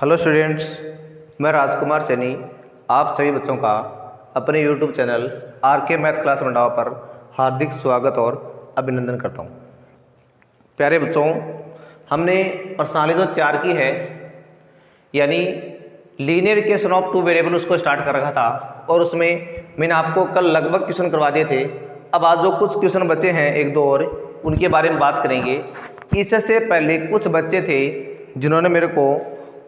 Hello students, मैं राजकुमार सैनी आप सभी बच्चों का अपने YouTube channel RK. Math class Mandawa पर हार्दिक स्वागत और अभिनंदन करता हूं। प्यारे बच्चों, हमने प्रश्नावली जो 4 की है यानी linear equation of two variable उसको स्टार्ट कर रखा था और उसमें मैंने आपको कल लगभग क्वेश्चन करवा दिए थे। अब आज जो कुछ क्वेश्चन बचे हैं एक दो और उनके बारे में बात करेंगे। इससे पहले कुछ बच्चे थे जिन्होंने मेरे को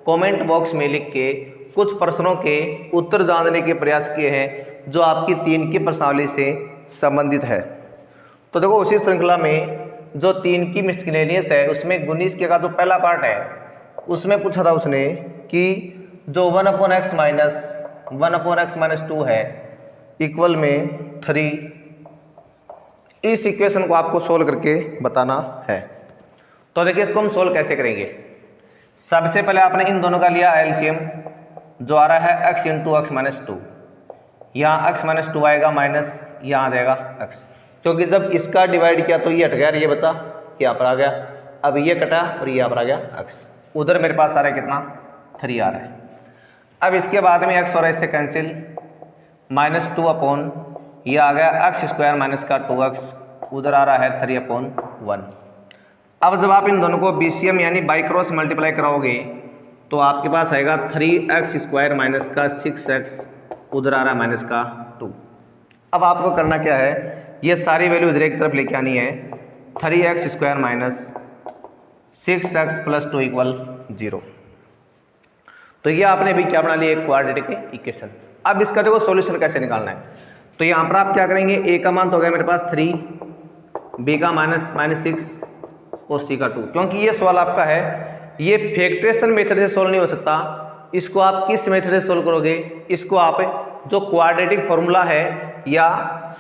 कमेंट बॉक्स में लिख के कुछ प्रश्नों के उत्तर जानने के प्रयास किए हैं जो आपकी 3 की प्रश्नावली से संबंधित है। तो देखो, उसी श्रृंखला में जो 3 की मिसलेनियस है उसमें 19 के का जो पहला पार्ट है उसमें पूछा था उसने कि जो 1/x माइनस 2 है इक्वल में 3, इस इक्वेशन को आपको सोल्व करके बताना है। तो देखिए, इसको हम सोल्व कैसे करेंगे। सबसे पहले आपने इन दोनों का लिया एलसीएम जो आ रहा है x इंटू एक्स माइनस 2। यहाँ x माइनस 2 आएगा माइनस यहाँ आ जाएगा x, क्योंकि जब इसका डिवाइड किया तो ये हट गया और ये बचा यहाँ पर आ गया। अब ये कटा और ये यहाँ पर आ गया x। उधर मेरे पास आ रहा है कितना 3 आ रहा है। अब इसके बाद में x और x से कैंसिल, -2 अपॉन ये आ गया x स्क्वायर माइनस का 2x, उधर आ रहा है 3/1। अब जब आप इन दोनों को बीसीएम यानी बाई क्रॉस मल्टीप्लाई कराओगे तो आपके पास आएगा 3x स्क्वायर माइनस का 6x, उधर आ रहा है माइनस का 2। अब आपको करना क्या है, ये सारी वैल्यू इधर एक तरफ लेके आनी है। 3x square minus 6x plus 2 equal 0। तो ये आपने भी क्या बना लिया, एक क्वाड्रेटिक इक्वेशन। अब इसका देखो सॉल्यूशन कैसे निकालना है। तो यहाँ पर आप क्या करेंगे, a का मान तो हो गया मेरे पास 3, b का -6 और c का 2। क्योंकि ये सवाल आपका है, ये फैक्टराइजेशन मेथड से सोल्व नहीं हो सकता। इसको आप किस मेथड से सोल्व करोगे, इसको आप जो क्वाड्रेटिक फॉर्मूला है या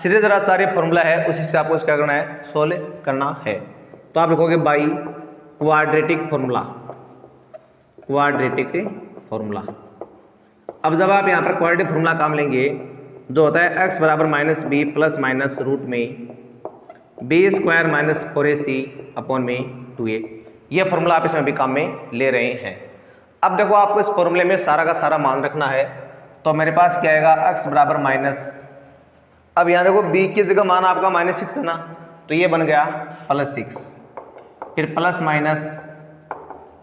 श्रीधराचार्य फॉर्मूला है उसी से आपको क्या करना है, सोल्व करना है। तो आप लिखोगे बाई क्वाड्रेटिक फॉर्मूला, अब जब आप यहाँ पर क्वाड्रेटिक फॉर्मूला काम लेंगे जो होता है x बराबर -b प्लस माइनस रूट में b square minus 4ac upon में 2a, यह फॉर्मूला आप इसमें भी काम में ले रहे हैं। अब देखो, आपको इस फॉर्मूले में सारा का सारा मान रखना है। तो मेरे पास क्या आएगा, x बराबर माइनस, अब यहाँ देखो b की जगह मान आपका -6 है ना, तो ये बन गया +6, फिर प्लस माइनस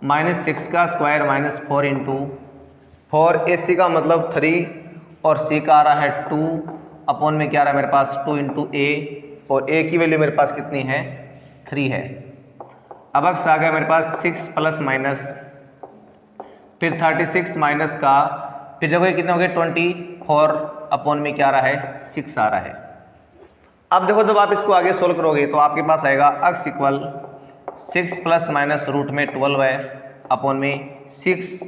-6 का स्क्वायर माइनस 4 इंटू 4ac का मतलब 3 और c का आ रहा है 2 अपॉन में क्या आ रहा है मेरे पास 2 इंटू a, और a की वैल्यू मेरे पास कितनी है 3 है। अब x आ गया मेरे पास 6 प्लस माइनस, फिर 36 माइनस का, फिर देखो ये कितने हो गए 24 अपॉन में क्या आ रहा है 6 आ रहा है। अब देखो, जब आप इसको आगे सोल्व करोगे तो आपके पास आएगा x equal 6 plus minus root में 12 है अपॉन में 6।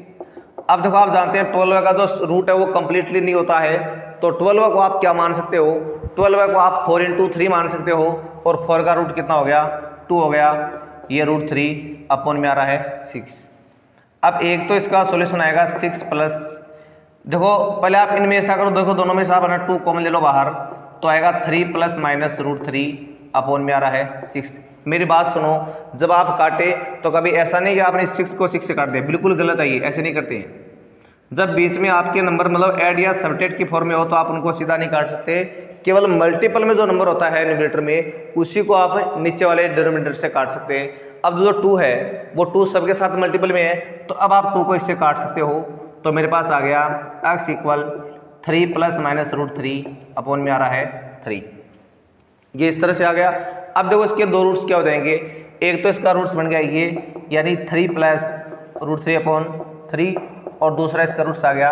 अब देखो, आप जानते हैं 12 का जो रूट है वो कंप्लीटली नहीं होता है, तो 12 को आप क्या मान सकते हो, 12 को आप 4 इंटू 3 मान सकते हो, और 4 का रूट कितना हो गया 2 हो गया, ये √3 अपॉन में आ रहा है 6। अब एक तो इसका सॉल्यूशन आएगा 6 प्लस, देखो पहले आप इनमें ऐसा करो, देखो दोनों में साहब है ना 2 कॉमन ले लो बाहर, तो आएगा 3 प्लस माइनस √3 अपॉन में आ रहा है 6। मेरी बात सुनो, जब आप काटे तो कभी ऐसा नहीं कि आपने 6 को 6 से काट दिया, बिल्कुल गलत है, ये ऐसे नहीं करते हैं। जब बीच में आपके नंबर मतलब ऐड या सबट्रैक्ट की फॉर्म में हो तो आप उनको सीधा नहीं काट सकते, केवल मल्टीपल में जो नंबर होता है न्यूमरेटर में उसी को आप नीचे वाले डिनोमिनेटर से काट सकते हैं। अब जो 2 है वो 2 सबके साथ मल्टीपल में है, तो अब आप 2 को इससे काट सकते हो। तो मेरे पास आ गया x equal 3 plus minus √3 upon में आ रहा है 3, ये इस तरह से आ गया। अब देखो, इसके 2 रूट्स क्या हो जाएंगे, एक तो इसका रूट्स बन गया ये यानी 3 प्लस √3 अपॉन 3, और दूसरा इसका रूट्स आ गया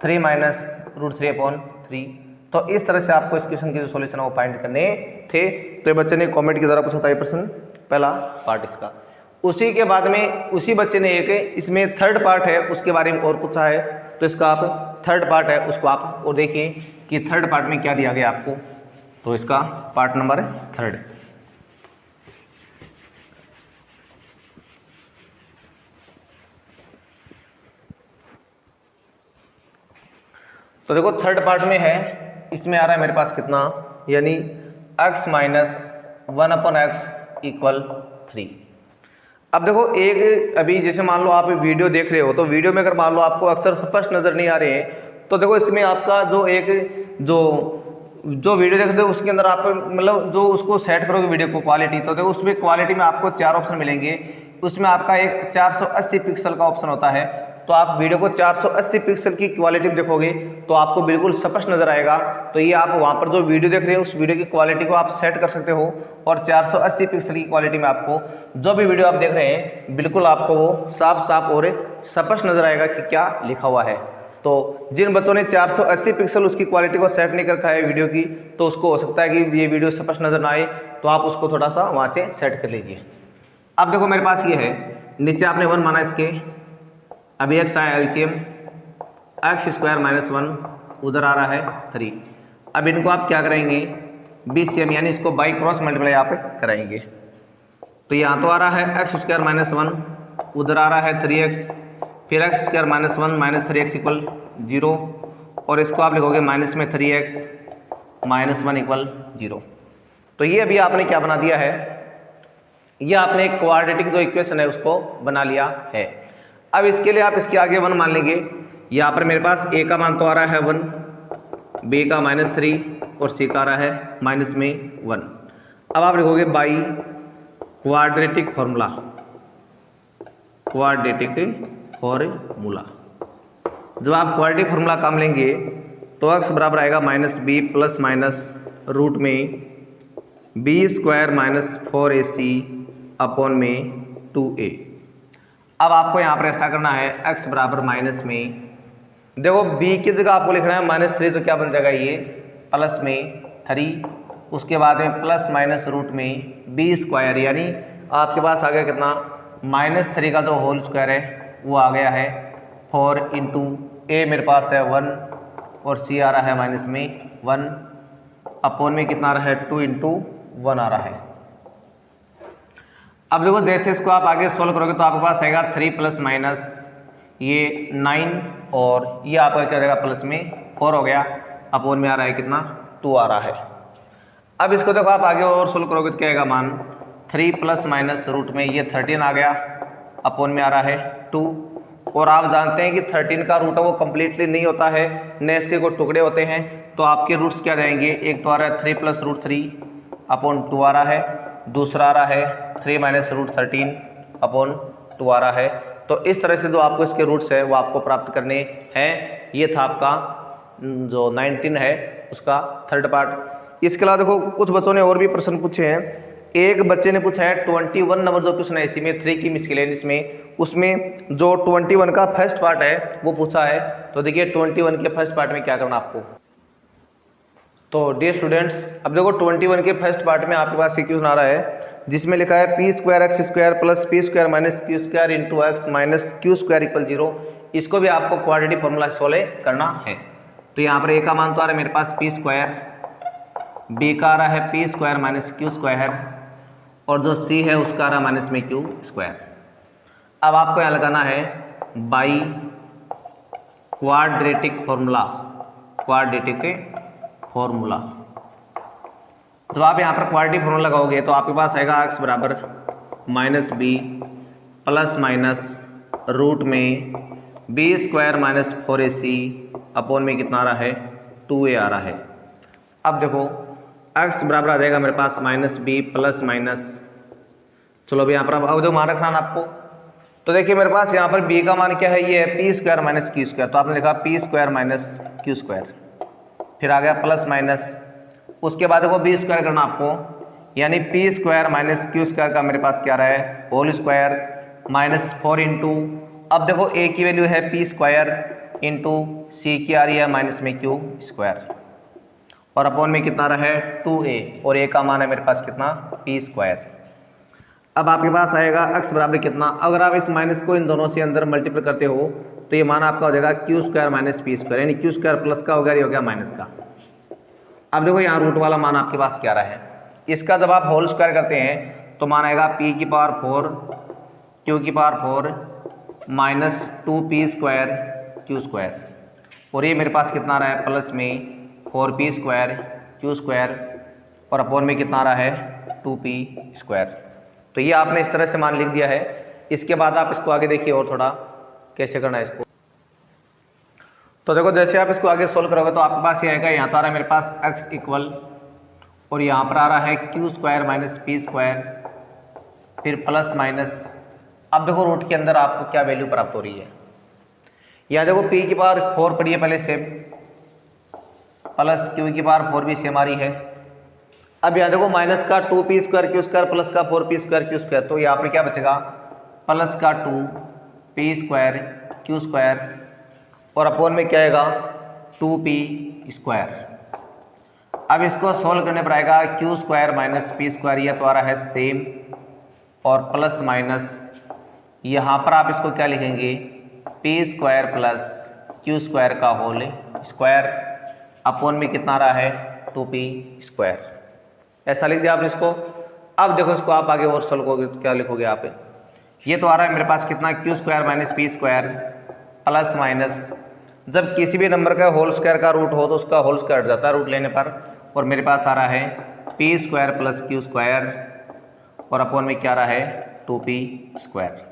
3 माइनस √3 अपॉन 3। तो इस तरह से आपको इस क्वेश्चन के जो सॉल्यूशन है वो फाइंड करने थे। तो ये बच्चे ने कमेंट के द्वारा पूछा था ये प्रश्न, पहला पार्ट इसका। उसी के बाद में उसी बच्चे ने एक इसमें थर्ड पार्ट है उसके बारे में और पूछा है, तो इसका आप थर्ड पार्ट है उसको आप और देखिए कि थर्ड पार्ट में क्या दिया गया आपको। तो इसका पार्ट नंबर 3। तो देखो, थर्ड पार्ट में है, इसमें आ रहा है मेरे पास कितना, यानी x माइनस 1/x इक्वल 3। अब देखो एक अभी जैसे मान लो आप वीडियो देख रहे हो, तो वीडियो में अगर मान लो आपको अक्सर स्पष्ट नज़र नहीं आ रहे हैं, तो देखो इसमें आपका जो वीडियो देखते हो उसके अंदर आप मतलब जो उसको सेट करोगे वीडियो को क्वालिटी, तो देखो उसमें क्वालिटी में आपको 4 ऑप्शन मिलेंगे। उसमें आपका एक 480 पिक्सल का ऑप्शन होता है, तो आप वीडियो को 480 पिक्सल की क्वालिटी में देखोगे तो आपको बिल्कुल स्पष्ट नजर आएगा। तो ये आप वहाँ पर जो वीडियो देख रहे हो उस वीडियो की क्वालिटी को आप सेट कर सकते हो, और 480 पिक्सल की क्वालिटी में आपको जो भी वीडियो आप देख रहे हैं बिल्कुल आपको वो साफ साफ और स्पष्ट नजर आएगा कि क्या लिखा हुआ है। तो जिन बच्चों ने 480 पिक्सल उसकी क्वालिटी को सेट नहीं कर रखा है वीडियो की, तो उसको हो सकता है कि ये वीडियो स्पष्ट नजर ना आए, तो आप उसको थोड़ा सा वहाँ से सेट कर लीजिए। अब देखो मेरे पास ये है, नीचे आपने 1 माना इसके, अभी x आया एलसीएम, एक्स स्क्वायर माइनस 1 उधर आ रहा है 3। अब इनको आप क्या करेंगे, बीसीएम यानी इसको बाई क्रॉस मल्टीप्लाई आप कराएंगे। तो यहाँ तो आ रहा है एक्स स्क्वायर माइनस 1, उधर आ रहा है 3x, फिर x square minus 1 minus 3x equal 0, और इसको आप लिखोगे माइनस में 3x माइनस 1 इक्वल 0। तो ये अभी आपने क्या बना दिया है, ये आपने एक क्वाड्रेटिक जो इक्वेशन है उसको बना लिया है। अब इसके लिए आप इसके आगे 1 मान लेंगे। यहाँ पर मेरे पास a का मान तो आ रहा है 1, b का -3 और c का आ रहा है माइनस में 1। अब आप लिखोगे by quadratic formula, quadratic formula. जब आप क्वाड्रेटिक फॉर्मूला काम लेंगे तो x बराबर आएगा -b प्लस माइनस रूट में b square minus 4ac upon में 2a। अब आपको यहाँ पर ऐसा करना है, x बराबर माइनस में, देखो b की जगह आपको लिखना है -3, तो क्या बन जाएगा ये प्लस में 3, उसके बाद में प्लस माइनस रूट में b स्क्वायर, यानी आपके पास आ गया कितना, -3 का जो होल स्क्वायर है वो आ गया है 4 इंटू a मेरे पास है 1 और c आ रहा है माइनस में 1 अपॉन में कितना आ रहा है 2 इंटू 1 आ रहा है। अब देखो जैसे इसको आप आगे सोल्व करोगे तो आपके पास आएगा 3 प्लस माइनस ये 9 और ये आपका क्या जाएगा प्लस में 4 हो गया, अपॉन में आ रहा है कितना 2 आ रहा है। अब इसको देखो आप आगे और सोल्व करोगे तो क्या आएगा मान 3 प्लस माइनस रूट में ये 13 आ गया, अपॉन में आ रहा है 2। और आप जानते हैं कि 13 का रूट है वो कम्प्लीटली नहीं होता है, न इसके को टुकड़े होते हैं, तो आपके रूट्स क्या जाएंगे, एक तो आ रहा है 3 प्लस रूट 3 अपॉन 2 आ रहा है, दूसरा आ रहा है 3 माइनस रूट 13 अपॉन 2 आ रहा है। तो इस तरह से जो आपको इसके रूट्स है वो आपको प्राप्त करने हैं। ये था आपका जो 19 है उसका थर्ड पार्ट। इसके अलावा देखो कुछ बच्चों ने और भी प्रश्न पूछे हैं। एक बच्चे ने पूछा है 21 नंबर जो क्वेश्चन है इसी में 3 की मिसलेनियस में, उसमें जो 21 का फर्स्ट पार्ट है वो पूछा है। तो देखिए 21 के फर्स्ट पार्ट में क्या करना आपको। तो डियर स्टूडेंट्स, अब देखो 21 के फर्स्ट पार्ट में आपके पास क्वेश्चन आ रहा है जिसमें लिखा है P square x square plus P square minus Q square into x minus Q square equal 0। इसको भी आपको क्वाड्रेटिक फॉर्मूला सोल्व करना है। तो यहाँ पर ए का मान तो आ रहा है मेरे पास पी स्क्वायर, बी का आ रहा है P square minus Q square, और जो सी है उसका आ रहा है माइनस में क्यू स्क्वायर। अब आपको यहाँ लगाना है by quadratic formula, quadratic formula. जब आप यहाँ पर क्वाड्रेटिक फॉर्मूला लगाओगे तो आपके पास आएगा x बराबर -b प्लस माइनस रूट में b square minus 4ac upon में कितना आ रहा है 2a आ रहा है। अब देखो x बराबर आ जाएगा मेरे पास -b प्लस माइनस, चलो अभी यहाँ पर अब जो मान रखना है आपको। तो देखिए मेरे पास यहाँ पर b का मान क्या है, ये है P square minus Q square, तो आपने लिखा P square minus Q square, फिर आ गया प्लस माइनस, उसके बाद देखो बी स्क्वायर करना आपको, यानी P square minus Q square का मेरे पास क्या रहा है होल स्क्वायर माइनस 4 इंटू, अब देखो ए की वैल्यू है पी स्क्वायर इंटू सी की आ रही है माइनस में क्यू स्क्वायर, और अपॉन में कितना रहा है 2a, और a का मान है मेरे पास कितना पी स्क्वायर। अब आपके पास आएगा x बराबर कितना, अगर आप इस माइनस को इन दोनों से अंदर मल्टीप्लाई करते हो तो ये मान आपका हो जाएगा Q square minus p square, यानी क्यू स्क्वायर प्लस का हो गया, ये हो गया माइनस का। अब देखो यहाँ रूट वाला मान आपके पास क्या रहा है, इसका जब आप होल स्क्वायर करते हैं तो मान आएगा p की पावर 4 q की power 4 minus 2p square q square, और ये मेरे पास कितना आ रहा है प्लस में 4p स्क्वायर q स्क्वायर, और अपॉन में कितना आ रहा है 2p स्क्वायर। तो ये आपने इस तरह से मान लिख दिया है। इसके बाद आप इसको आगे देखिए और थोड़ा कैसे करना है इसको। तो देखो जैसे आप इसको आगे सोल्व करोगे तो आपके पास ये आएगा, यहाँ तो आ रहा है मेरे पास x इक्वल और यहाँ पर आ रहा है Q square minus p square फिर प्लस माइनस। अब देखो रूट के अंदर आपको क्या वैल्यू प्राप्त हो रही है। यहाँ देखो p की पावर 4 पड़ी है पहले से, प्लस q की पावर 4 भी सेम आ रही है। अब यहाँ देखो माइनस का 2p square Q square plus का 4p स्क्वायर क्यू स्क्वायर, तो यहाँ पे क्या बचेगा प्लस का 2p स्क्वायर क्यू स्क्वायर और अपोन में क्या आएगा 2p स्क्वायर। अब इसको सोल्व करने पर आएगा q square minus p square, यह तो आ रहा है सेम, और प्लस माइनस यहाँ पर आप इसको क्या लिखेंगे P square plus Q square का होल स्क्वायर अपोन में कितना आ रहा है 2p स्क्वायर। ऐसा लिख दिया आपने इसको। अब देखो इसको आप आगे और सोल्व करोगे तो क्या लिखोगे आप, ये तो आ रहा है मेरे पास कितना Q square minus p square plus minus, जब किसी भी नंबर का होल स्क्वायर का रूट हो तो उसका होल स्क्वायर हट जाता है रूट लेने पर, और मेरे पास आ रहा है P square plus Q square और अपोन में क्या आ रहा है 2p स्क्वायर।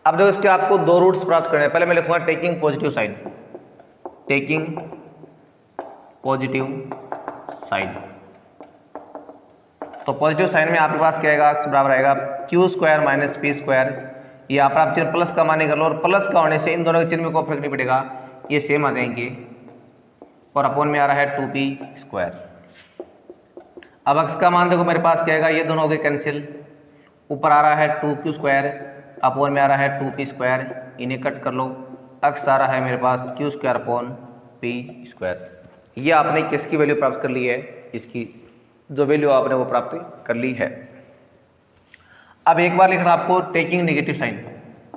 अब देखो इसके आपको दो रूट्स प्राप्त करने हैं। पहले मैं लिखूंगा taking positive sign, taking positive sign. तो पॉजिटिव साइन में आपके पास क्या आएगा, x बराबर आएगा q square minus p square, यहाँ पर आप चिन्ह प्लस का माने कर लो, और प्लस का होने से इन दोनों के चिन्ह में कोई फर्क नहीं पड़ेगा, ये सेम आ जाएंगे, और अपोन में आ रहा है 2p स्क्वायर। अब x का मान देखो मेरे पास क्या आएगा, ये दोनों हो गए कैंसिल, ऊपर आ रहा है 2q स्क्वायर अपोन में आ रहा है 2p स्क्वायर, इन्हें कट कर लो, x आ रहा है मेरे पास q square upon p square. ये आपने किसकी वैल्यू प्राप्त कर ली है, इसकी जो वैल्यू आपने वो प्राप्त कर ली है। अब एक बार लिखना आपको taking negative sign,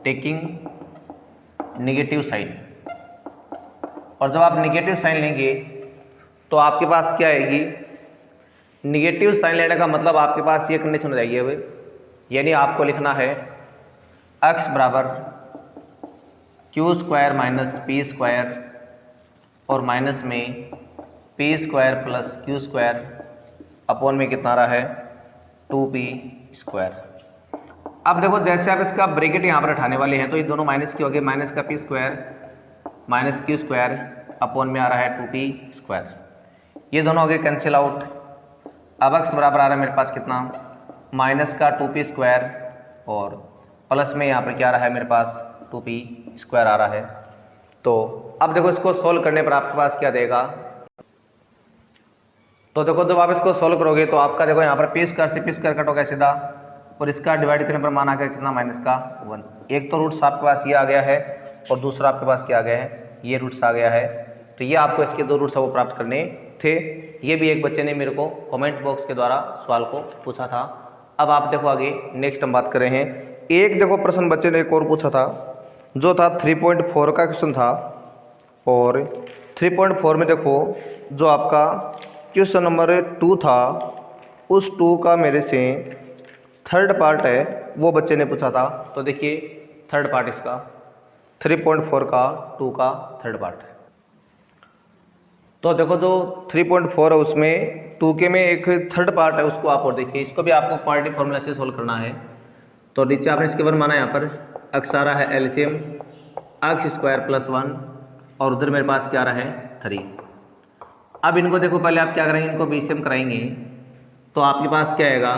taking negative sign, और जब आप नेगेटिव साइन लेंगे तो आपके पास क्या आएगी, नेगेटिव साइन लेने का मतलब आपके पास ये कंडीशन हो जाएगी अब, यानी आपको लिखना है x बराबर Q square minus p square और माइनस में P square plus Q square upon में कितना आ रहा है 2p स्क्वायर। अब देखो जैसे आप इसका ब्रैकेट यहाँ पर उठाने वाले हैं तो ये दोनों माइनस के हो गए, माइनस का P square minus Q square upon में आ रहा है 2p स्क्वायर, ये दोनों हो गए कैंसिल आउट। अब x बराबर आ रहा है मेरे पास कितना माइनस का 2p स्क्वायर और प्लस में यहाँ पर क्या आ रहा है मेरे पास 2p स्क्वायर आ रहा है। तो अब देखो इसको सोल्व करने पर आपके पास क्या देगा, तो देखो जब आप इसको सोल्व करोगे तो आपका देखो यहाँ पर पी स्क्वायर से पी स्क्वायर कट हो गया सीधा, और इसका डिवाइड करने पर मान आ गया कितना माइनस का 1। एक तो रूट्स आपके पास ये आ गया है और दूसरा आपके पास क्या आ गया है, ये रूट्स आ गया है। तो ये आपको इसके दो रूट्स वो प्राप्त करने थे। ये भी एक बच्चे ने मेरे को कमेंट बॉक्स के द्वारा सवाल को पूछा था। अब आप देखो आगे नेक्स्ट हम बात कर रहे हैं। एक देखो प्रश्न बच्चे ने एक और पूछा था जो था 3.4 का क्वेश्चन था, और 3.4 में देखो जो आपका क्वेश्चन नंबर 2 था उस 2 का मेरे से थर्ड पार्ट है वो बच्चे ने पूछा था। तो देखिए थर्ड पार्ट इसका 3.4 का 2 का थर्ड पार्ट है। तो देखो जो 3.4 है उसमें 2 के में एक थर्ड पार्ट है, उसको आप और देखिए, इसको भी आपको क्वाड्रेटिक फॉर्मूला से सोल्व करना है। तो नीचे आपने इसके वन माना, यहाँ पर x आ रहा है एलसीएम x स्क्वायर प्लस 1 और उधर मेरे पास क्या आ रहा है 3। अब इनको देखो पहले आप क्या करेंगे, इनको बीसीएम कराएंगे तो आपके पास क्या आएगा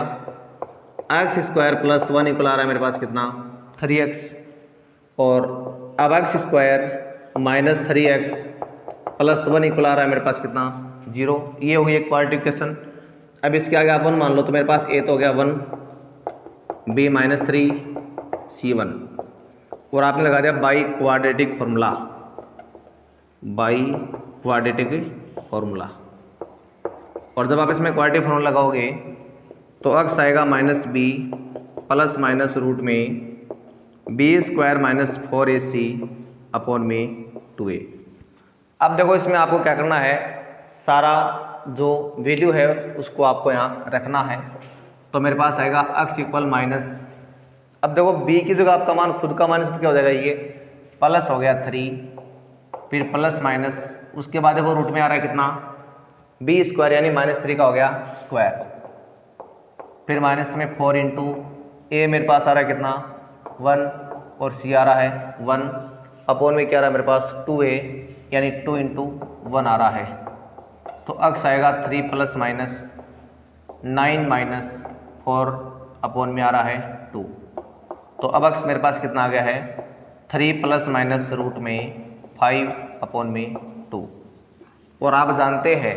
x स्क्वायर प्लस 1 इक्वल आ रहा है मेरे पास कितना 3x, और अब x square minus 3x plus 1 equal आ रहा है मेरे पास कितना 0। ये हो गई एक क्वाड्रेटिक इक्वेशन। अब इसके आगे आप 1 मान लो तो मेरे पास a तो हो गया 1, b माइनस 3 c1, और आपने लगा दिया by quadratic formula, by quadratic formula. और जब आप इसमें क्वाड्रेटिक फॉर्मूला लगाओगे तो x आएगा minus b plus minus root में b square minus 4ac upon में 2a। अब देखो इसमें आपको क्या करना है, सारा जो वैल्यू है उसको आपको यहाँ रखना है। तो मेरे पास आएगा x इक्वल माइनस, अब देखो b की जगह आपका मान खुद का माइनस तो क्या हो जाएगा, ये प्लस हो गया 3 फिर प्लस माइनस, उसके बाद देखो रूट में आ रहा है कितना b स्क्वायर यानी माइनस 3 का हो गया स्क्वायर, फिर माइनस में 4 इंटू ए मेरे पास आ रहा है कितना 1 और सी आ रहा है 1 अपॉन में क्या आ रहा है मेरे पास 2a यानी 2 इंटू 1 आ रहा है। तो अक्स आएगा 3 प्लस माइनस 9 माइनस 4 अपॉन में आ रहा है 2। तो अब अक्स मेरे पास कितना आ गया है 3 प्लस माइनस रूट में 5 अपॉन में 2। और आप जानते हैं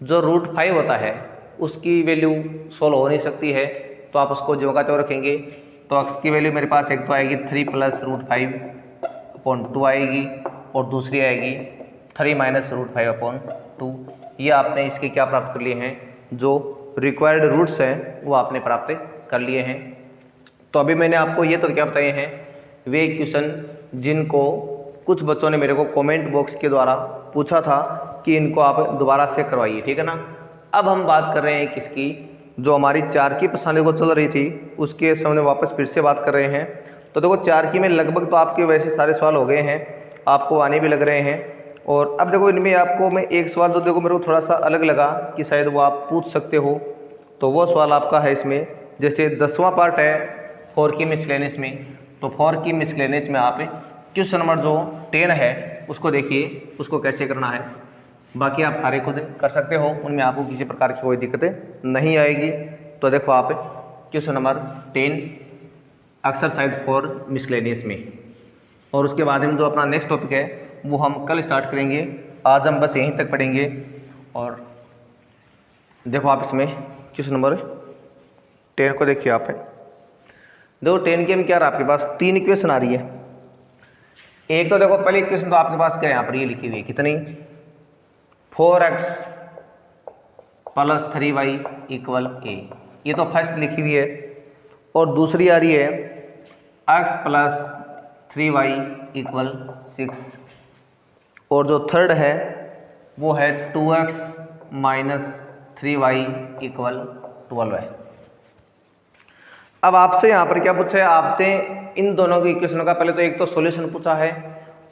जो रूट 5 होता है उसकी वैल्यू सोल्व हो नहीं सकती है, तो आप उसको जो का त्यों रखेंगे। तो अक्स की वैल्यू मेरे पास एक तो आएगी 3 प्लस रूट 5 अपॉन 2 आएगी और दूसरी आएगी 3 माइनस रूट 5 अपॉन 2। ये आपने इसके क्या प्राप्त कर लिए हैं, जो रिक्वायर्ड रूट्स हैं वो आपने प्राप्त कर लिए हैं। तो अभी मैंने आपको ये तो क्या बताए हैं वे क्वेश्चन जिनको कुछ बच्चों ने मेरे को कमेंट बॉक्स के द्वारा पूछा था कि इनको आप दोबारा से करवाइए, ठीक है ना। अब हम बात कर रहे हैं किसकी, जो हमारी 4 की प्रश्नावली को चल रही थी उसके सामने वापस फिर से बात कर रहे हैं। तो देखो 4 की में लगभग तो आपके वैसे सारे सवाल हो गए हैं, आपको आने भी लग रहे हैं। और अब देखो इनमें आपको मैं एक सवाल तो देखो मेरे को थोड़ा सा अलग लगा कि शायद वो आप पूछ सकते हो, तो वो सवाल आपका है इसमें, जैसे 10वां पार्ट है 4 की मिसलेनियस में। तो 4 की मिसलेनियस में आप क्वेश्चन नंबर जो 10 है उसको देखिए, उसको कैसे करना है। बाकी आप सारे खुद कर सकते हो, उनमें आपको किसी प्रकार की कोई दिक्कतें नहीं आएगी। तो देखो आप क्वेश्चन नंबर 10 एक्सरसाइज 4 मिसलेनियस में, और उसके बाद में जो अपना नेक्स्ट टॉपिक है वो हम कल स्टार्ट करेंगे। आज हम बस यहीं तक पढ़ेंगे। और देखो आप इसमें क्वेश्चन नंबर 10 को देखिए आप देखो 10 के में क्या रहा आपके पास 3 इक्वेशन आ रही है। एक तो देखो पहली इक्वेशन तो आपके पास क्या है यहाँ पर ये लिखी हुई है कितनी 4x plus 3y equal a, ये तो फर्स्ट लिखी हुई है। और दूसरी आ रही है x प्लस 3y इक्वल 6, और जो थर्ड है वो है 2x माइनस 3y इक्वल 12 है। अब आपसे यहाँ पर क्या पूछा है, आपसे इन दोनों की इक्वेशनों का पहले तो एक तो सॉल्यूशन पूछा है,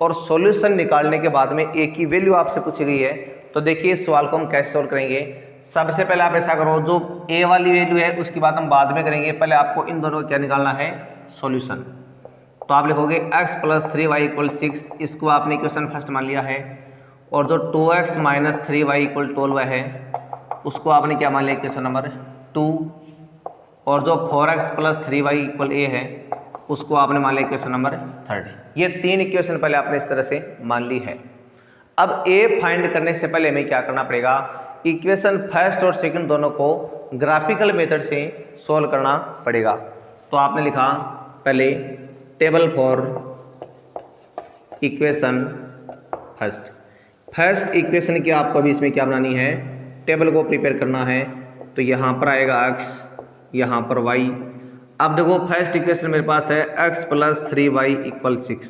और सॉल्यूशन निकालने के बाद में a की वैल्यू आपसे पूछी गई है। तो देखिए इस सवाल को हम कैसे सॉल्व करेंगे। सबसे पहले आप ऐसा करो, जो a वाली वैल्यू है उसकी बात हम बाद में करेंगे, पहले आपको इन दोनों को क्या निकालना है सॉल्यूशन। तो आप लिखोगे x प्लस 3y इक्वल 6, इसको आपने इक्वेशन फर्स्ट मान लिया है। और जो 2x माइनस 3y इक्वल 12 है उसको आपने क्या मान लिया इक्वेशन नंबर 2। और जो 4x plus 3y equal a है उसको आपने मान लिया इक्वेशन नंबर 3। ये 3 इक्वेशन पहले आपने इस तरह से मान ली है। अब a फाइंड करने से पहले हमें क्या करना पड़ेगा, इक्वेशन फर्स्ट और सेकंड दोनों को ग्राफिकल मेथड से सॉल्व करना पड़ेगा। तो आपने लिखा पहले table for equation first equation की आपको अभी इसमें क्या बनानी है, टेबल को प्रिपेयर करना है। तो यहाँ पर आएगा x, यहाँ पर y। अब देखो फर्स्ट इक्वेशन मेरे पास है x प्लस 3y इक्वल 6।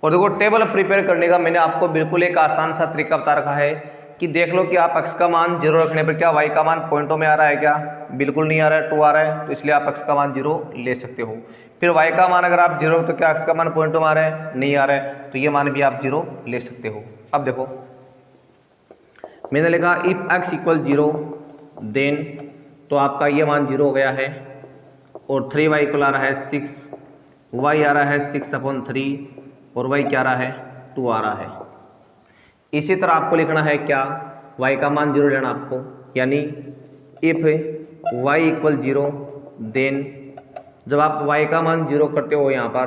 और देखो टेबल प्रिपेयर करने का मैंने आपको बिल्कुल एक आसान सा तरीका बता रखा है कि देख लो कि आप x का मान 0 रखने पर क्या y का मान पॉइंटों में आ रहा है, क्या बिल्कुल नहीं आ रहा है, 2 आ रहा है, तो इसलिए आप x का मान 0 ले सकते हो। फिर y का मान अगर आप 0 तो क्या x का मान पॉइंटों में आ रहा है, नहीं आ रहा है, तो ये मान भी आप 0 ले सकते हो। अब देखो मैंने लिखा इफ x इक्वल 0 देन, तो आपका ये मान 0 हो गया है। और 3y इक्वल आ रहा है 6, y आ रहा है 6/3, और y क्या आ रहा है 2 आ रहा है। इसी तरह आपको लिखना है क्या, y का मान 0 लेना आपको, यानी इफ y इक्वल 0 देन, जब आप y का मान 0 करते हो यहाँ पर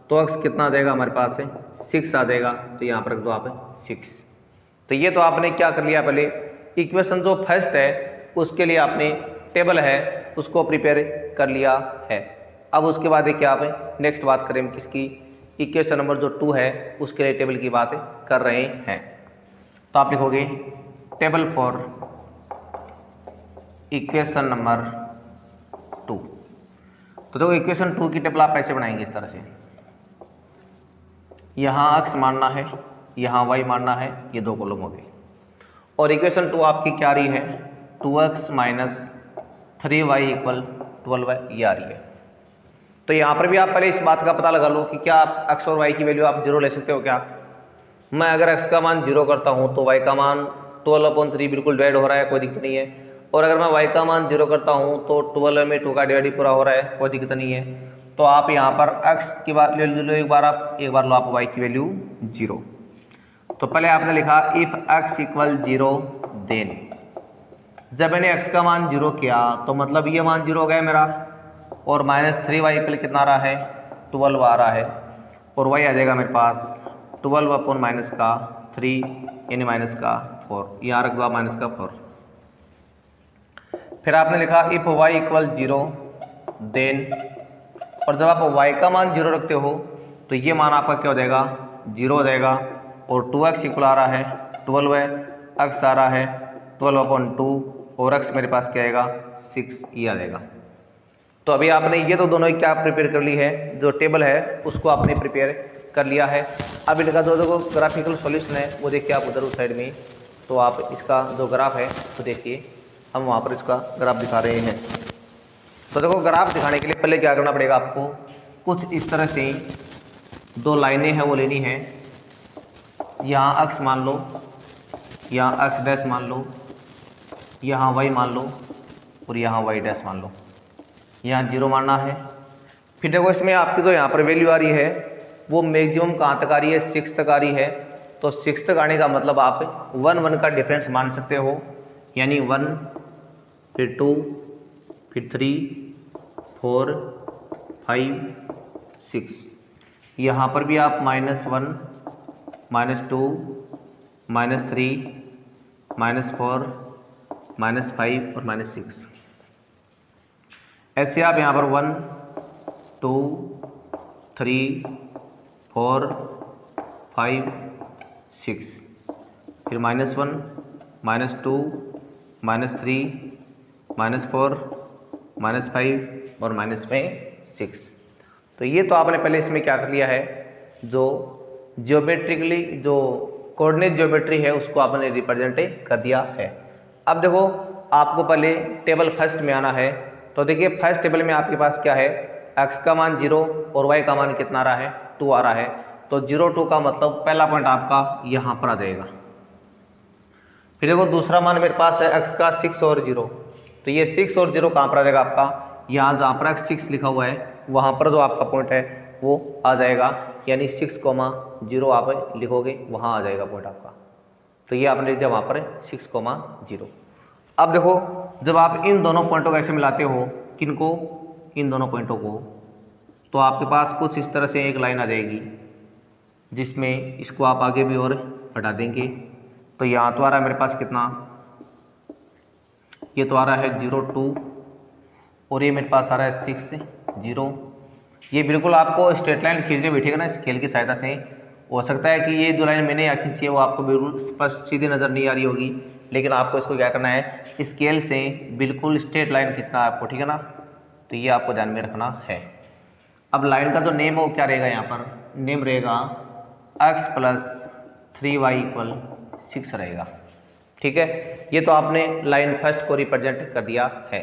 तो x कितना आ जाएगा हमारे पास है 6 आ जाएगा। तो यहाँ पर रख दो आप 6। तो ये तो आपने क्या कर लिया, पहले इक्वेशन जो फर्स्ट है उसके लिए आपने टेबल है उसको प्रिपेयर कर लिया है। अब उसके बाद क्या आप नेक्स्ट बात करें किसकी, इक्वेशन नंबर जो 2 है उसके लिए टेबल की बात कर रहे हैं। तो आप लिखोगे टेबल फॉर इक्वेशन नंबर 2। तो देखो इक्वेशन 2 की टेबल आप ऐसे बनाएंगे इस तरह से, यहाँ x मानना है, यहाँ y मानना है, ये 2 कॉलम हो गए। और इक्वेशन 2 आपकी क्या आ रही है 2x माइनस 3y इक्वल 12 ये आ रही है। तो यहाँ पर भी आप पहले इस बात का पता लगा लो कि क्या आप x और y की वैल्यू आप 0 ले सकते हो क्या। मैं अगर x का मान 0 करता हूँ तो y का मान 12/3 बिल्कुल डिवाइड हो रहा है, कोई दिक्कत नहीं है। और अगर मैं y का मान 0 करता हूँ तो 12 में 2 का डिवाइड पूरा हो रहा है, कोई दिक्कत नहीं है। तो आप यहाँ पर x की बात ले लो, एक बार लो आप y की वैल्यू 0। तो पहले आपने लिखा इफ x इक्वल 0 देन, जब मैंने x का मान 0 किया तो मतलब ये मान 0 हो गया मेरा, और -3y इक्वल कितना आ रहा है, 12 आ रहा है, और y आ जाएगा मेरे पास 12 अपॉन माइनस का 3 यानी माइनस का 4, यहाँ रख दो आप माइनस का 4। फिर आपने लिखा इफ y इक्वल 0 देन, और जब आप y का मान 0 रखते हो तो ये मान आपका क्या हो जाएगा, 0 हो जाएगा, और 2x इक्वल आ रहा है 12 है, x आ रहा है 12 अपॉन 2, और x मेरे पास क्या आएगा 6, ये आ जाएगा। तो अभी आपने ये तो दोनों ही क्या प्रिपेयर कर ली है, जो टेबल है उसको आपने प्रिपेयर कर लिया है। अब इनका जो देखो ग्राफिकल सॉल्यूशन है वो देखिए आप उधर उस साइड में, तो आप इसका जो ग्राफ है तो देखिए हम वहाँ पर इसका ग्राफ दिखा रहे हैं। तो देखो ग्राफ दिखाने के लिए पहले क्या करना पड़ेगा आपको, कुछ इस तरह से दो लाइनें हैं वो लेनी है, यहाँ x मान लो, यहाँ x डैश मान लो, यहाँ y मान लो, और यहाँ y डैश मान लो, यहाँ 0 मानना है। फिर देखो इसमें आपकी जो यहाँ पर वैल्यू आ रही है वो मैक्सिमम कहाँ तक आ रही है, 6 तक आ रही है। तो 6 तक आने का मतलब आप 1 का डिफरेंस मान सकते हो, यानी 1 फिर 2 फिर 3 4 5 6, यहाँ पर भी आप -1 -2 -3 -4 -5 और -6, ऐसे आप यहाँ पर 1 2 3 4 5 6, फिर -1 -2 -3 -4 -5 और -6। तो ये तो आपने पहले इसमें क्या कर लिया है, जो जियोमेट्रिकली जो कोऑर्डिनेट जियोमेट्री है उसको आपने रिप्रेजेंट कर दिया है। अब देखो आपको पहले टेबल फर्स्ट में आना है। तो देखिए फर्स्ट टेबल में आपके पास क्या है, x का मान 0 और y का मान कितना आ रहा है, 2 आ रहा है। तो 0 2 का मतलब पहला पॉइंट आपका यहाँ पर आ जाएगा। फिर देखो दूसरा मान मेरे पास है x का 6 और 0, तो ये 6 और 0 कहाँ पर आ जाएगा आपका, यहाँ जहाँ पर x 6 लिखा हुआ है वहाँ पर जो आपका पॉइंट है वो आ जाएगा, यानी 6,0 आप लिखोगे वहाँ आ जाएगा पॉइंट आपका। तो ये आपने लिख दिया वहाँ पर 6,0। अब देखो जब आप इन दोनों पॉइंटों को ऐसे मिलाते हो, किनको, इन दोनों पॉइंटों को, तो आपके पास कुछ इस तरह से एक लाइन आ जाएगी जिसमें इसको आप आगे भी और बढ़ा देंगे। तो यहाँ तो आ रहा है मेरे पास कितना, ये तो आ रहा है 0 2, और ये मेरे पास आ रहा है 6 0। ये बिल्कुल आपको स्ट्रेट लाइन खींचने बैठेगा ना स्केल की सहायता से। हो सकता है कि ये जो लाइन मैंने यहाँ खींची है वो आपको बिल्कुल स्पष्ट सीधी नज़र नहीं आ रही होगी, लेकिन आपको इसको क्या करना है, स्केल से बिल्कुल स्ट्रेट लाइन खींचना है आपको, ठीक है ना। तो ये आपको ध्यान में रखना है। अब लाइन का जो नेम है वो क्या रहेगा, यहाँ पर नेम रहेगा x + 3y = 6 रहेगा, ठीक है। ये तो आपने लाइन फर्स्ट को रिप्रेजेंट कर दिया है।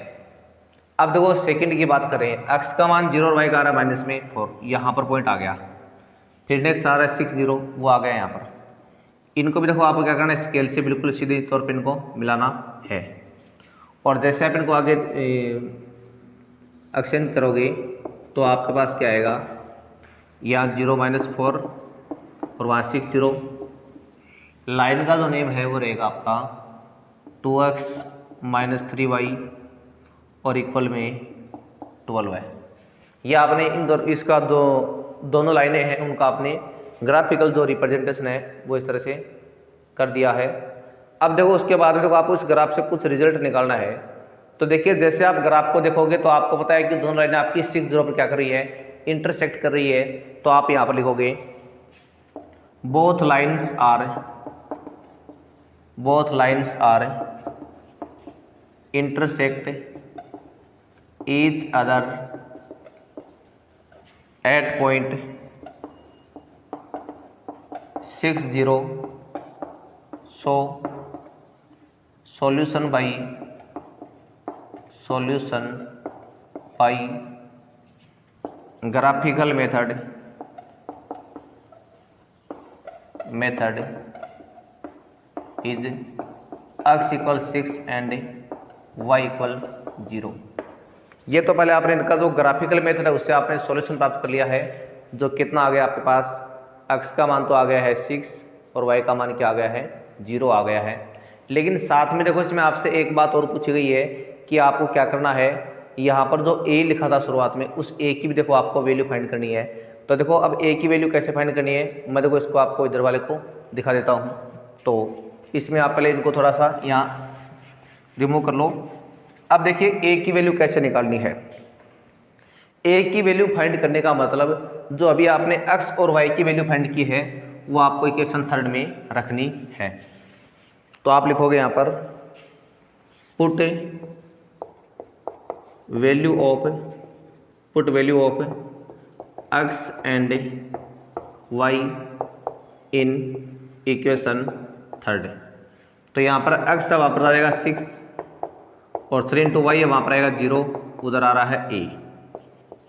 अब देखो सेकंड की बात करें, x का मान 0 और y का आ रहा है -4, यहाँ पर पॉइंट आ गया। फिर नेक्स्ट आ रहा है 6 0, वो आ गया यहाँ पर। इनको भी देखो आपको क्या करना है, स्केल से बिल्कुल सीधे तौर पर इनको मिलाना है। और जैसे आप इनको आगे एक्सटेंड करोगे तो आपके पास क्या आएगा, यहाँ 0 -4 और वहाँ 6 0। लाइन का जो नेम है वो रहेगा आपका 2x - 3y और इक्वल में 12 है। ये आपने इन इसका जो दोनों लाइनें हैं उनका आपने ग्राफिकल जो रिप्रेजेंटेशन है वो इस तरह से कर दिया है। अब देखो उसके बाद देखो आपको इस ग्राफ से कुछ रिजल्ट निकालना है। तो देखिए जैसे आप ग्राफ को देखोगे तो आपको पता है कि दोनों लाइनें आपकी 6 0 पर क्या कर रही है, इंटरसेक्ट कर रही है। तो आप यहाँ पर लिखोगे both lines are intersect each other at point 6 0, so solution by graphical method is x = 6 and y equal 0। ये तो पहले आपने इनका जो ग्राफिकल मेथड है उससे आपने सॉल्यूशन प्राप्त कर लिया है। जो कितना आ गया आपके पास, x का मान तो आ गया है 6 और y का मान क्या आ गया है, 0 आ गया है। लेकिन साथ में देखो इसमें आपसे एक बात और पूछी गई है कि आपको क्या करना है, यहाँ पर जो a लिखा था शुरुआत में उस a की भी देखो आपको वैल्यू फाइंड करनी है। तो देखो अब a की वैल्यू कैसे फाइंड करनी है, मैं देखो इसको आपको इधर वाले को दिखा देता हूँ। तो इसमें आप पहले इनको थोड़ा सा यहाँ रिमूव कर लो। अब देखिए a की वैल्यू कैसे निकालनी है। a की वैल्यू फाइंड करने का मतलब जो अभी आपने x और y की वैल्यू फाइंड की है वो आपको इक्वेशन थर्ड में रखनी है। तो आप लिखोगे यहाँ पर put value of x and y in equation third. तो यहाँ पर x वहाँ पर आ जाएगा 6 और 3 इंटू वाई वहाँ पर आएगा 0, उधर आ रहा है a।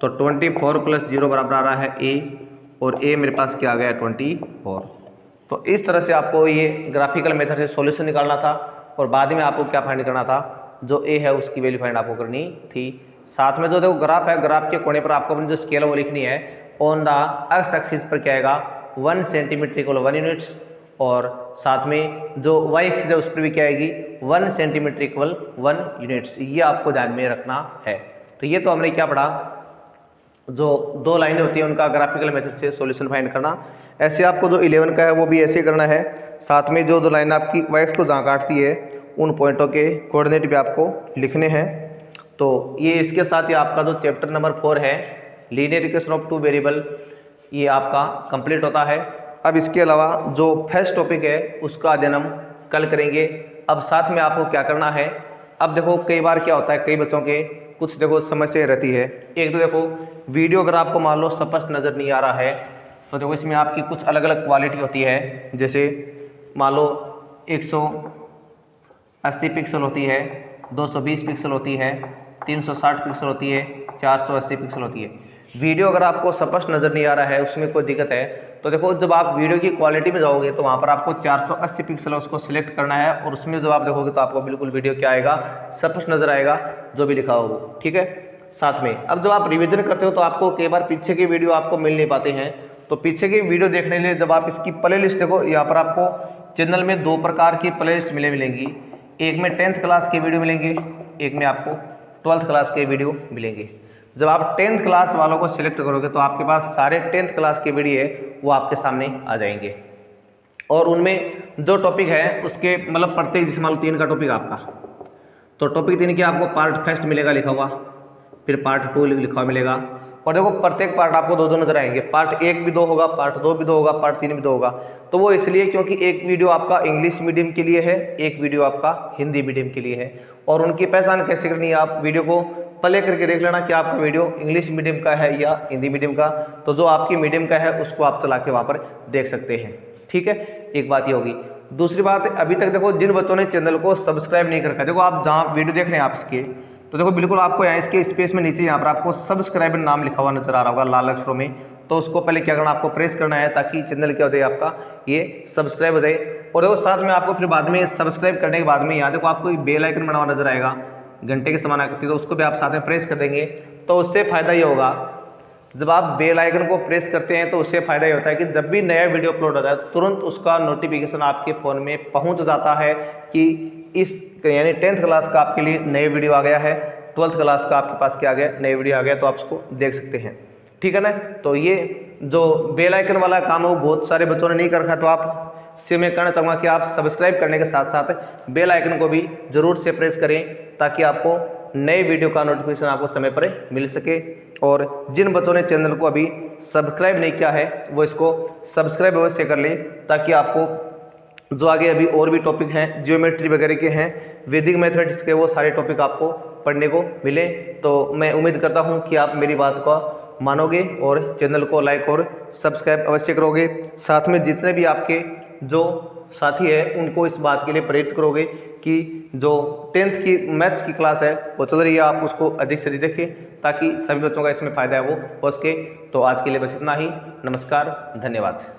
तो 24 प्लस 0 बराबर आ रहा है a और a मेरे पास क्या आ गया 24। तो इस तरह से आपको ये ग्राफिकल मेथड से सॉल्यूशन निकालना था और बाद में आपको क्या फाइंड करना था, जो a है उसकी वैल्यू फाइंड आपको करनी थी। साथ में जो देखो ग्राफ है, ग्राफ के कोने पर आपको अपनी जो स्केल है वो लिखनी है। ऑन द एक्स एक्सिस पर क्या आएगा 1 सेंटीमीटर इक्वल 1 यूनिट्स, और साथ में जो y एक्सिस है उस पर भी क्या आएगी 1 सेंटीमीटर इक्वल 1 यूनिट्स। ये आपको ध्यान में रखना है। तो ये तो हमने क्या पढ़ा, जो दो लाइनें होती हैं उनका ग्राफिकल मेथड से सॉल्यूशन फाइंड करना। ऐसे आपको जो 11 का है वो भी ऐसे करना है। साथ में जो दो लाइन आपकी y को जहाँ काटती है उन पॉइंटों के कोऑर्डिनेट भी आपको लिखने हैं। तो ये इसके साथ ही आपका जो चैप्टर नंबर 4 है linear equation of two variable, ये आपका कंप्लीट होता है। अब इसके अलावा जो फर्स्ट टॉपिक है उसका अध्ययन हम कल करेंगे। अब साथ में आपको क्या करना है, अब देखो कई बार क्या होता है, कई बच्चों के कुछ देखो समस्या रहती है। एक तो देखो वीडियो अगर आपको मान लो स्पष्ट नज़र नहीं आ रहा है तो देखो इसमें आपकी कुछ अलग अलग क्वालिटी होती है। जैसे मान लो 180 पिक्सल होती है, 220 पिक्सल होती है, 360 पिक्सल होती है, 480 पिक्सल होती है। वीडियो अगर आपको स्पष्ट नज़र नहीं आ रहा है, उसमें कोई दिक्कत है, तो देखो जब आप वीडियो की क्वालिटी में जाओगे तो वहाँ पर आपको 480 पिक्सल है उसको सिलेक्ट करना है, और उसमें जब आप देखोगे तो आपको बिल्कुल वीडियो क्या आएगा, स्पष्ट नज़र आएगा जो भी लिखा हो वो, ठीक है। साथ में अब जब आप रिवीजन करते हो तो आपको कई बार पीछे के वीडियो आपको मिल नहीं पाते हैं। तो पीछे की वीडियो देखने के लिए जब आप इसकी प्ले लिस्ट देखो, यहाँ पर आपको चैनल में 2 प्रकार की प्ले लिस्ट मिलेंगी। एक में 10th क्लास के वीडियो मिलेंगे, एक में आपको 12th क्लास के वीडियो मिलेंगे। जब आप 10th क्लास वालों को सिलेक्ट करोगे तो आपके पास सारे 10th क्लास के वीडियो है वो आपके सामने आ जाएंगे, और उनमें जो टॉपिक है उसके मतलब प्रत्येक, जैसे मान लो 3 का टॉपिक आपका, तो टॉपिक 3 के आपको पार्ट फर्स्ट मिलेगा लिखा हुआ, फिर पार्ट 2 लिखा हुआ मिलेगा, और देखो प्रत्येक पार्ट आपको 2 नजर आएंगे। पार्ट 1 भी 2 होगा, पार्ट 2 भी 2 होगा, पार्ट 3 भी 2 होगा। तो वो इसलिए क्योंकि एक वीडियो आपका इंग्लिश मीडियम के लिए है, एक वीडियो आपका हिंदी मीडियम के लिए है। और उनकी पहचान कैसे करनी है, आप वीडियो को प्ले करके देख लेना कि आपका वीडियो इंग्लिश मीडियम का है या हिंदी मीडियम का। तो जो आपकी मीडियम का है उसको आप चला के वहाँ पर देख सकते हैं, ठीक है। एक बात ये होगी। दूसरी बात, अभी तक देखो जिन बच्चों ने चैनल को सब्सक्राइब नहीं कर रखा, देखो आप जहाँ वीडियो देख रहे हैं आप इसके, तो देखो बिल्कुल आपको यहाँ इसके स्पेस में नीचे यहाँ पर आपको सब्सक्राइबर नाम लिखा हुआ नजर आ रहा होगा लाल अक्षरों में। तो उसको पहले क्या करना, आपको प्रेस करना है ताकि चैनल क्या हो जाए आपका ये सब्सक्राइब हो जाए। और देखो साथ में आपको फिर बाद में सब्सक्राइब करने के बाद में यहाँ देखो आपको बेल आइकन बना हुआ नजर आएगा घंटे के समान आकृति, तो उसको भी आप साथ में प्रेस कर देंगे। तो उससे फ़ायदा ये होगा, जब आप बेल आइकन को प्रेस करते हैं तो उससे फ़ायदा ये होता है कि जब भी नया वीडियो अपलोड होता है तुरंत उसका नोटिफिकेशन आपके फ़ोन में पहुंच जाता है कि इस यानी 10th क्लास का आपके लिए नए वीडियो आ गया है, 12th क्लास का आपके पास क्या आ गया, नए वीडियो आ गया, तो आप उसको देख सकते हैं, ठीक है ना। तो ये जो बेल आइकन वाला काम है वो बहुत सारे बच्चों ने नहीं कर रखा, तो आप से मैं कहना चाहूँगा कि आप सब्सक्राइब करने के साथ साथ बेल आइकन को भी ज़रूर से प्रेस करें ताकि आपको नए वीडियो का नोटिफिकेशन आपको समय पर मिल सके। और जिन बच्चों ने चैनल को अभी सब्सक्राइब नहीं किया है वो इसको सब्सक्राइब अवश्य कर लें ताकि आपको जो आगे अभी और भी टॉपिक हैं, जियोमेट्री वगैरह के हैं, वैदिक मैथमेटिक्स के, वो सारे टॉपिक आपको पढ़ने को मिले। तो मैं उम्मीद करता हूँ कि आप मेरी बात को मानोगे और चैनल को लाइक और सब्सक्राइब अवश्य करोगे। साथ में जितने भी आपके जो साथी है उनको इस बात के लिए प्रेरित करोगे कि जो 10th की मैथ्स की क्लास है वो चल रही है, आप उसको अधिक से अधिक देखें ताकि सभी बच्चों का इसमें फ़ायदा है वो हो सके। तो आज के लिए बस इतना ही। नमस्कार, धन्यवाद।